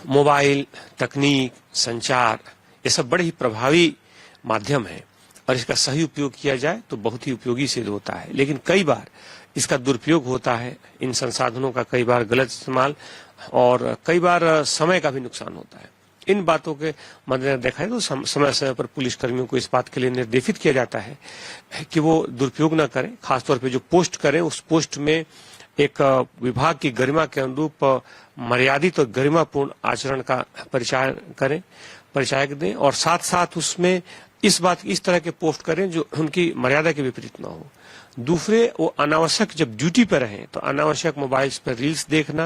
Mobile, तकनीक, संचार ये सब बड़े ही प्रभावी माध्यम है और इसका सही उपयोग किया जाए तो बहुत ही उपयोगी सिद्ध होता है। लेकिन कई बार इसका दुरुपयोग होता है, इन संसाधनों का कई बार गलत इस्तेमाल और कई बार समय का भी नुकसान होता है। इन बातों के मद्देनजर देखा है तो समय समय पर पुलिसकर्मियों को इस बात के लिए निर्देशित किया जाता है कि वो दुरुपयोग न करें। खासतौर पर जो पोस्ट करें उस पोस्ट में एक विभाग की गरिमा के अनुरूप मर्यादित और गरिमापूर्ण आचरण का परिचायक दें और साथ साथ उसमें इस तरह के पोस्ट करें जो उनकी मर्यादा के विपरीत न हो। दूसरे, वो अनावश्यक जब ड्यूटी पर रहें तो अनावश्यक मोबाइल्स पर रील्स देखना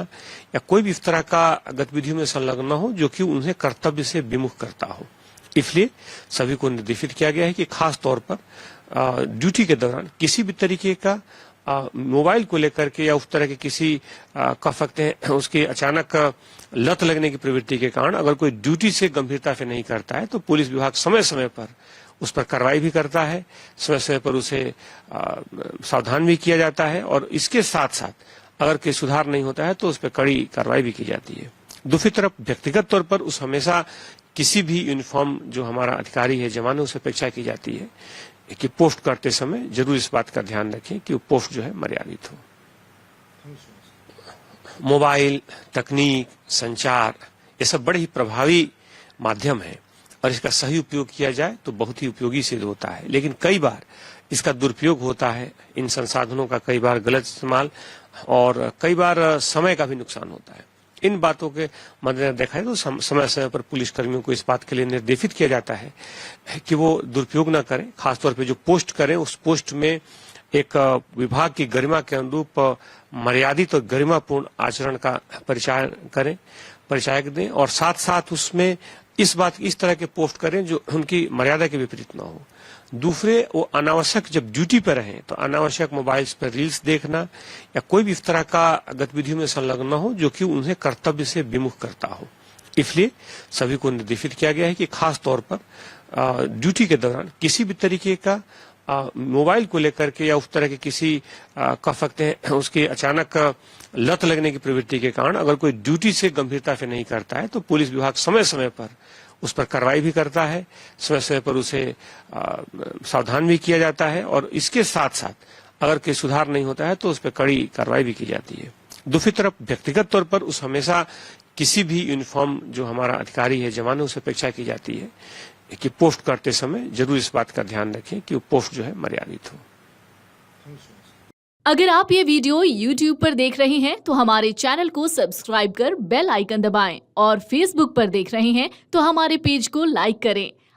या कोई भी इस तरह का गतिविधियों में संलग्न न हो जो कि उन्हें कर्तव्य से विमुख करता हो। इसलिए सभी को निर्देशित किया गया है कि खास तौर पर ड्यूटी के दौरान किसी भी तरीके का मोबाइल को लेकर के या उस तरह के किसी कह सकते हैं उसकी अचानक लत लगने की प्रवृत्ति के कारण अगर कोई ड्यूटी से गंभीरता से नहीं करता है तो पुलिस विभाग समय समय पर उस पर कार्रवाई भी करता है, समय समय पर उसे सावधान भी किया जाता है और इसके साथ साथ अगर कोई सुधार नहीं होता है तो उस पर कड़ी कार्रवाई भी की जाती है। दूसरी तरफ व्यक्तिगत तौर पर उस हमेशा किसी भी यूनिफॉर्म जो हमारा अधिकारी है, जवान है, उसे अपेक्षा की जाती है कि पोस्ट करते समय जरूर इस बात का ध्यान रखें कि वो पोस्ट जो है मर्यादित हो। मोबाइल, तकनीक, संचार ये सब बड़े ही प्रभावी माध्यम है और इसका सही उपयोग किया जाए तो बहुत ही उपयोगी सिद्ध होता है। लेकिन कई बार इसका दुरुपयोग होता है, इन संसाधनों का कई बार गलत इस्तेमाल और कई बार समय का भी नुकसान होता है। इन बातों के मद्देनजर देखा है तो समय समय पर पुलिसकर्मियों को इस बात के लिए निर्देशित किया जाता है कि वो दुरुपयोग न करें। खासतौर पर जो पोस्ट करें उस पोस्ट में एक विभाग की गरिमा के अनुरूप मर्यादित और गरिमापूर्ण आचरण का परिचायक दें और साथ साथ उसमें इस तरह के पोस्ट करें जो उनकी मर्यादा के विपरीत न हो। दूसरे, वो अनावश्यक जब ड्यूटी पर रहें तो अनावश्यक मोबाइल्स पर रील्स देखना या कोई भी इस तरह का गतिविधियों में संलग्न न हो जो कि उन्हें कर्तव्य से विमुख करता हो। इसलिए सभी को निर्देशित किया गया है कि खास तौर पर ड्यूटी के दौरान किसी भी तरीके का मोबाइल को लेकर के या उस तरह के किसी कह सकते हैं उसकी अचानक लत लगने की प्रवृत्ति के कारण अगर कोई ड्यूटी से गंभीरता से नहीं करता है तो पुलिस विभाग समय समय पर उस पर कार्रवाई भी करता है, समय समय पर उसे सावधान भी किया जाता है और इसके साथ साथ अगर कोई सुधार नहीं होता है तो उस पर कड़ी कार्रवाई भी की जाती है। दूसरी तरफ व्यक्तिगत तौर पर उस हमेशा किसी भी यूनिफॉर्म जो हमारा अधिकारी है, जवान है, उसे अपेक्षा की जाती है कि पोस्ट करते समय जरूर इस बात का ध्यान रखें कि वो पोस्ट जो है मर्यादित हो। अगर आप ये वीडियो YouTube पर देख रहे हैं तो हमारे चैनल को सब्सक्राइब कर बेल आइकन दबाएं और Facebook पर देख रहे हैं तो हमारे पेज को लाइक करें।